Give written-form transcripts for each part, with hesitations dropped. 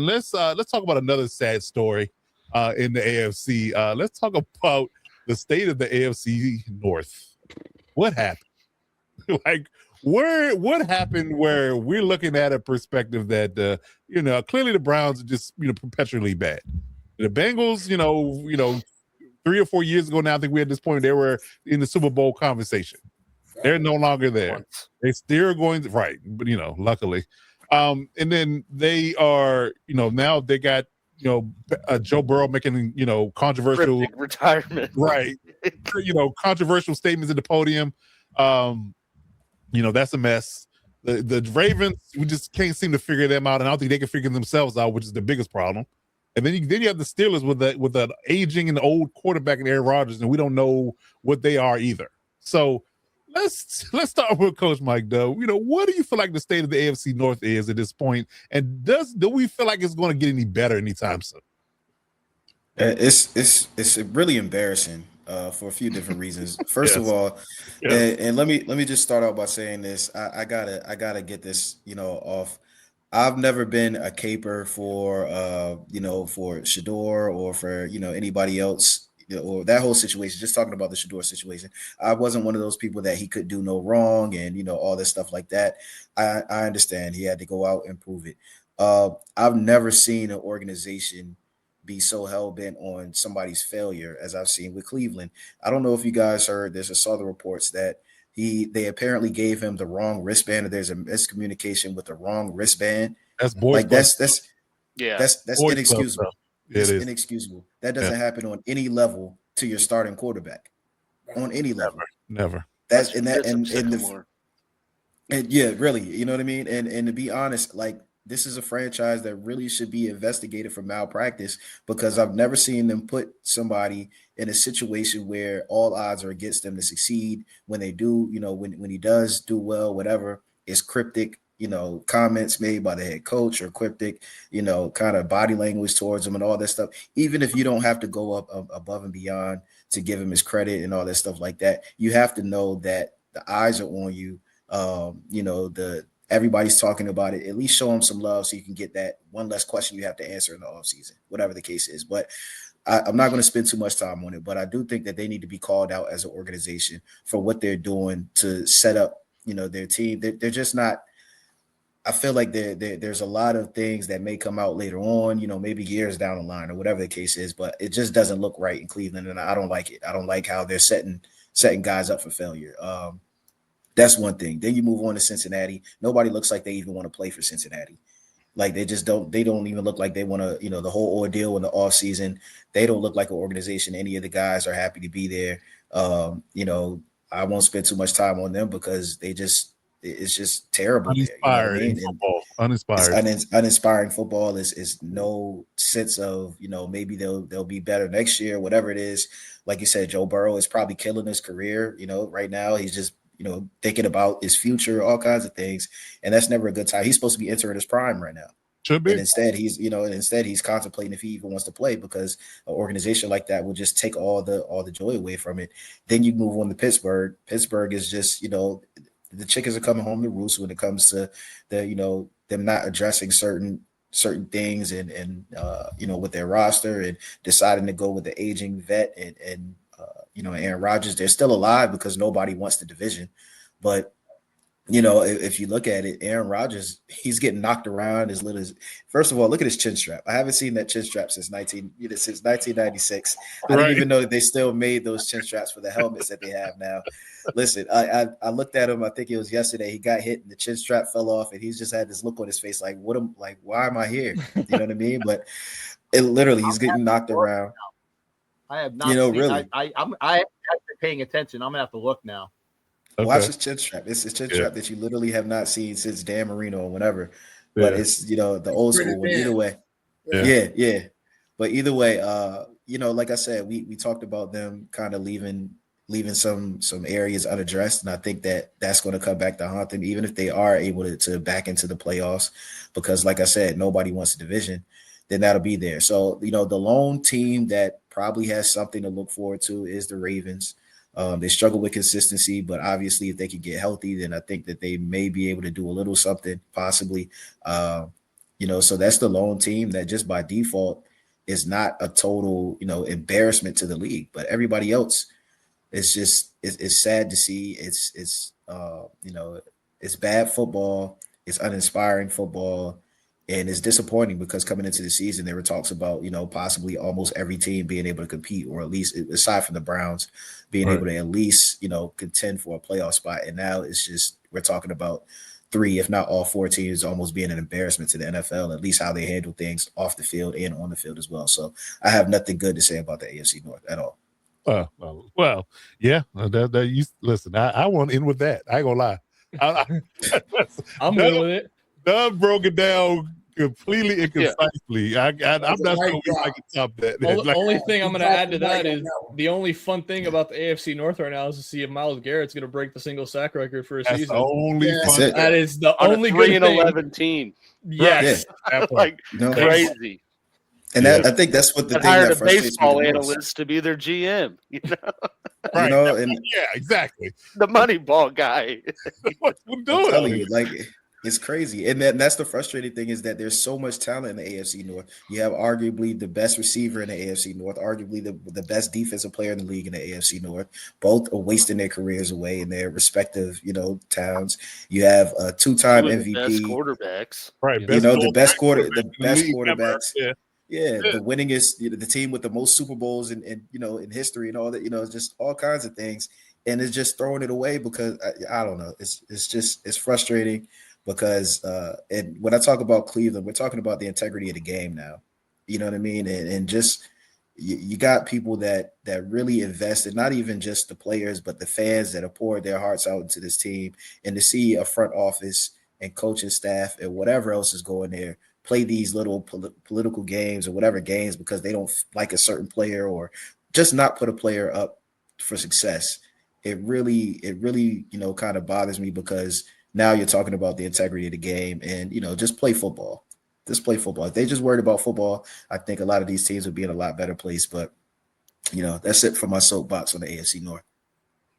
Listen, let's talk about another sad story in the AFC. Let's talk about the state of the AFC North. What happened? Like, what happened where we're looking at a perspective that clearly the Browns are just perpetually bad. The Bengals, 3 or 4 years ago now, I think we at this point they were in the Super Bowl conversation. They're no longer there. They still going right, but luckily. And then they are, now they got Joe Burrow making controversial retirement, right? Controversial statements at the podium. That's a mess. The Ravens, we just can't seem to figure them out, and I don't think they can figure themselves out, which is the biggest problem. And then you have the Steelers with an aging and old quarterback in Aaron Rodgers, and we don't know what they are either. So let's start with Coach Mike Dove. What do you feel like the state of the AFC North is at this point, and do we feel like it's going to get any better anytime soon? It's really embarrassing for a few different reasons. First of all, and let me just start out by saying this. I gotta get this off. I've never been a caper for for Shador or for anybody else or that whole situation. Just talking about the Shador situation, I wasn't one of those people that he could do no wrong and all this stuff like that. I understand he had to go out and prove it. I've never seen an organization be so hell-bent on somebody's failure as I've seen with Cleveland. I don't know if you guys heard this or saw the reports that they apparently gave him the wrong wristband, or there's a miscommunication with the wrong wristband. That's boys. Like that's boys inexcusable. It's is inexcusable. That doesn't happen on any level to your starting quarterback. On any level. Never. Yeah, really. You know what I mean? And to be honest, like, this is a franchise that really should be investigated for malpractice, because I've never seen them put somebody in a situation where all odds are against them to succeed. When they do, when he does do well, whatever, it's cryptic, comments made by the head coach, or cryptic, kind of body language towards him and all that stuff. Even if you don't have to go up above and beyond to give him his credit and all that stuff like that, you have to know that the eyes are on you. Everybody's talking about it. At least show them some love so you can get that one less question you have to answer in the offseason, whatever the case is. But I'm not going to spend too much time on it. But I do think that they need to be called out as an organization for what they're doing to set up, their team. They're just not. I feel like there's a lot of things that may come out later on, maybe years down the line or whatever the case is. But it just doesn't look right in Cleveland, and I don't like it. I don't like how they're setting guys up for failure. That's one thing. Then you move on to Cincinnati. Nobody looks like they even want to play for Cincinnati. Like, they don't even look like they want to, the whole ordeal in the offseason. They don't look like an organization. Any of the guys are happy to be there. I won't spend too much time on them because it's just terrible. Uninspiring football. Uninspiring football is no sense of, maybe they'll be better next year, whatever it is. Like you said, Joe Burrow is probably killing his career. Right now he's just, thinking about his future, all kinds of things. And that's never a good time. He's supposed to be entering his prime right now. Should be. And instead he's contemplating if he even wants to play, because an organization like that will just take all the joy away from it. Then you move on to Pittsburgh. Pittsburgh is just, the chickens are coming home to roost when it comes to them not addressing certain things and with their roster, and deciding to go with the aging vet and Aaron Rodgers. They're still alive because nobody wants the division. But, if you look at it, Aaron Rodgers, he's getting knocked around as little as, first of all, look at his chin strap. I haven't seen that chin strap since 1996. I didn't even know that they still made those chin straps for the helmets that they have now. Listen, I looked at him, I think it was yesterday. He got hit and the chin strap fell off, and he's just had this look on his face like, why am I here? You know what I mean? But it literally, he's getting knocked around. I have not seen, really. I haven't been paying attention. I'm gonna have to look now. Okay. Watch his chin strap. It's a chin strap that you literally have not seen since Dan Marino or whatever. But it's the old school one. Either way. Yeah. But either way, like I said, we talked about them kind of leaving some areas unaddressed, and I think that's going to come back to haunt them, even if they are able to back into the playoffs, because like I said, nobody wants a division. Then that'll be there. So, the lone team that probably has something to look forward to is the Ravens. They struggle with consistency, but obviously if they can get healthy, then I think that they may be able to do a little something, possibly. So that's the lone team that just by default is not a total, embarrassment to the league. But everybody else, it's sad to see. It's bad football. It's uninspiring football. And it's disappointing because coming into the season, there were talks about, possibly almost every team being able to compete, or at least aside from the Browns, being able to at least, contend for a playoff spot. And now it's just, we're talking about 3, if not all 4 teams almost being an embarrassment to the NFL, at least how they handle things off the field and on the field as well. So I have nothing good to say about the AFC North at all. Well, yeah. Listen, I want to end with that. I ain't gonna lie. I'm good with it. Doug broke it down completely and concisely. I'm not sure I can top that. The only thing I'm going to add to that is the only fun thing about the AFC North right now is to see if Myles Garrett's going to break the single sack record for a season. That is the only good thing. 3-11 team. Yes, crazy. And I think that's what the thing hired that a frustrates baseball me the most. analyst to be their GM. Right. And exactly. The Moneyball guy. What's we I'm doing? telling you, it's crazy. And that's the frustrating thing, is that there's so much talent in the AFC North. You have arguably the best receiver in the AFC North, arguably the best defensive player in the league in the AFC North. Both are wasting their careers away in their respective, towns. You have a 2-time MVP. Best quarterbacks. Right. The best quarterbacks. Yeah. The winningest, the team with the most Super Bowls in history and all that, just all kinds of things. And it's just throwing it away because I don't know. It's frustrating because and when I talk about Cleveland, we're talking about the integrity of the game now. You know what I mean? And just you got people that really invested, not even just the players, but the fans that have poured their hearts out into this team. And to see a front office and coaching staff and whatever else is going there play these little political games or whatever games because they don't like a certain player, or just not put a player up for success. It really, kind of bothers me, because now you're talking about the integrity of the game and, just play football. Just play football. If they just worried about football, I think a lot of these teams would be in a lot better place. But, that's it for my soapbox on the AFC North.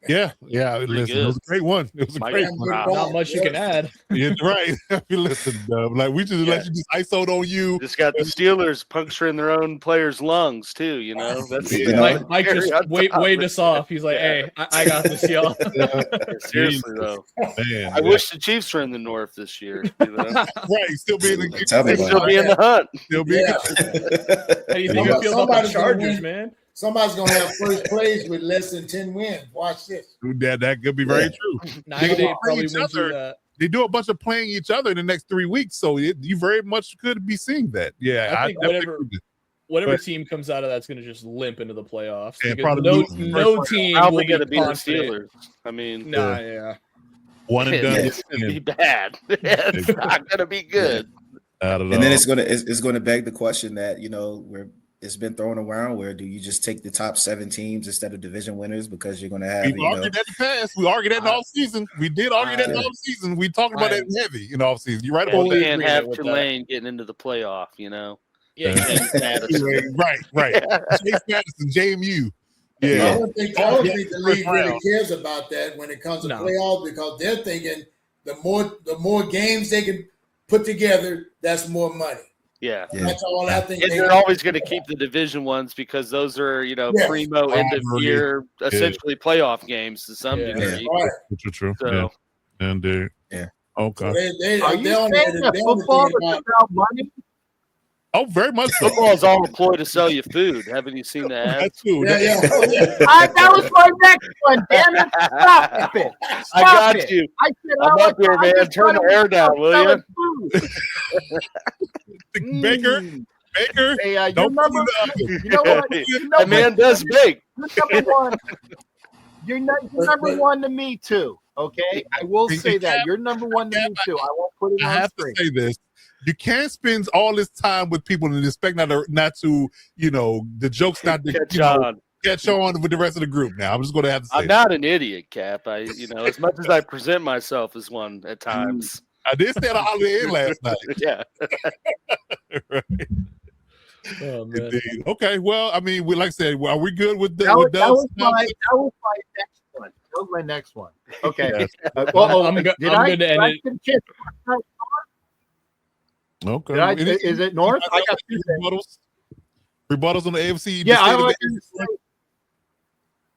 Yeah. Listen, it was a great one. It was a great one. Not much you can add. Yeah, right. Listen, we just let you just ISO'd on you. Just got the Steelers puncturing their own players' lungs too. That's Mike just waved us off. He's like, "Hey, I got this, y'all." Seriously though, man, I wish the Chiefs were in the North this year. Right, still be in the hunt. Still be. How do you think you feel about the Chargers, man? Somebody's gonna have first place with less than 10 wins. Watch this. That could be very true. They probably went through that. They do a bunch of playing each other in the next 3 weeks, so you very much could be seeing that. Yeah, I think whatever team comes out of that's going to just limp into the playoffs. Yeah, no team will going to be the Steelers. I mean, one and done. It's going to be bad. It's not going to be good. I don't know. And then it's going to beg the question that it's been thrown around, where do you just take the top 7 teams instead of division winners, because you're going to have we argued that in the past. We argued that in the offseason. We did argue that in the offseason. We talked about that heavy in the offseason. You're right about that. You can't have Tulane getting into the playoff, Yeah, right. Chase Madison, JMU. Yeah. I don't think the league really cares about that when it comes to playoffs, because they're thinking the more games they can put together, that's more money. Yeah, that's all I think. And they're always going to keep the division ones, because those are, primo end of year, essentially playoff games to some degree. True. So, and okay. Are you saying that football is about money? Oh, very much. Football is all a ploy to sell you food. Haven't you seen that? That's true. That was my next one. Damn it! Stop it! I got you. I'm up here, man. Turn the air down, will you? Baker. Hey, don't you know what? The man does bake. You're number one to me too. Okay, I will say that you're number one to me too. I won't put it on screen. I have to say this. You can't spend all this time with people and expect not to the joke's not to catch on with the rest of the group. Now I'm just going to have to say I'm not an idiot, Cap. As much as I present myself as one at times. I did stay at a Holiday Inn last night. Yeah. Right. Oh, man. Indeed. Okay. Well, I mean, like I said, are we good with that was my next one. That was my next one. Okay. I'm good to end it. Okay. Is it North? I got two rebuttals on the AFC.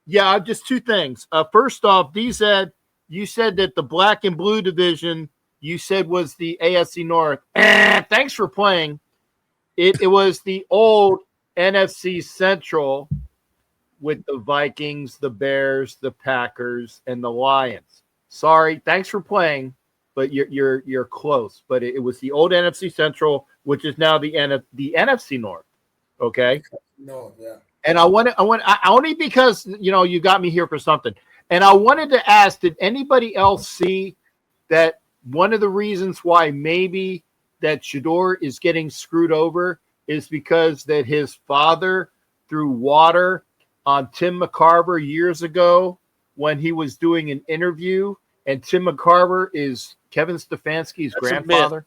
Yeah, just two things. First off, D-Zed, you said that the black and blue division you said was the AFC North. Thanks for playing. It was the old NFC Central with the Vikings, the Bears, the Packers, and the Lions. Sorry, thanks for playing, but you're close. But it was the old NFC Central, which is now the NFC North. Okay. No, yeah. And I only because you got me here for something. And I wanted to ask, did anybody else see that one of the reasons why maybe that Shedeur is getting screwed over is because that his father threw water on Tim McCarver years ago when he was doing an interview, and Tim McCarver is Kevin Stefanski's grandfather?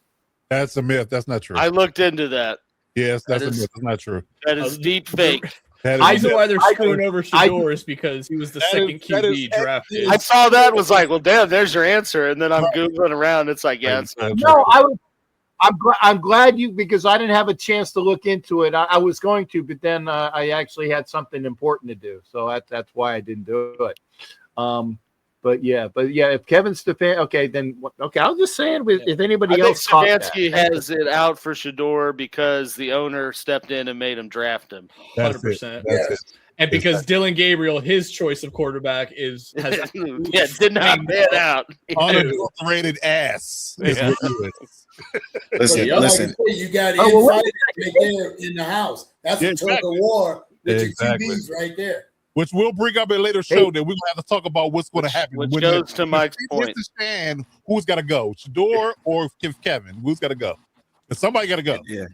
That's a myth. That's not true. I looked into that. Yes, that's a myth. That's not true. That is deep fake. I know why they're screwing over Shedeur is because he was the second QB drafted. I saw that, was like, well, damn, there's your answer. And then I'm Googling around. It's like, yeah, it's not true. I'm glad because I didn't have a chance to look into it. I was going to, but then I actually had something important to do. So that's why I didn't do it. But yeah, if Kevin Stefanski, I was just saying if anybody else caught that. Stefanski has it out for Shedeur because the owner stepped in and made him draft him. 100%. And because Dylan Gabriel, his choice of quarterback did not pan out. Unadulterated ass. Listen. You got infighting right there in the house. That's a tug of war with your QBs right there. Which we'll bring up in a later show that we're going to have to talk about what's going to happen. Which goes to Mike's point. Who's got to go, Shedeur or Kevin? Who's got to go? Somebody got to go. Yeah.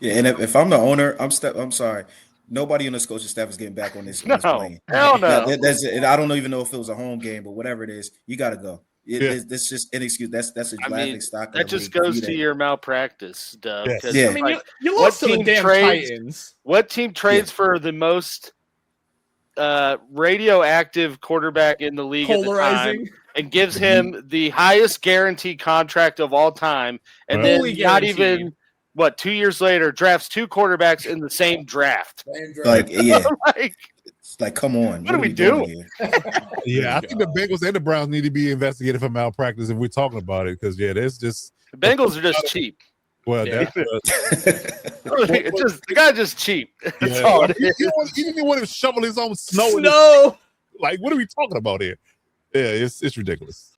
And if I'm the owner, I'm sorry. Nobody on the coaching staff is getting back on this plane. Hell no. I don't even know if it was a home game, but whatever it is, you got to go. That's just an excuse. That's a laughing stock. That just goes to your malpractice, Doug. Yeah. I mean, you lost to the damn Titans. What team trades for the most radioactive quarterback in the league at the time and gives him the highest guaranteed contract of all time, and then not even 2 years later drafts two quarterbacks in the same draft? It's like, come on, what are we doing? Yeah, I think the Bengals and the Browns need to be investigated for malpractice if we're talking about it, because there's just the Bengals are just cheap. Well, the guy's just cheap. That's all it is. He didn't want to shovel his own snow. Like, what are we talking about here? Yeah, it's ridiculous.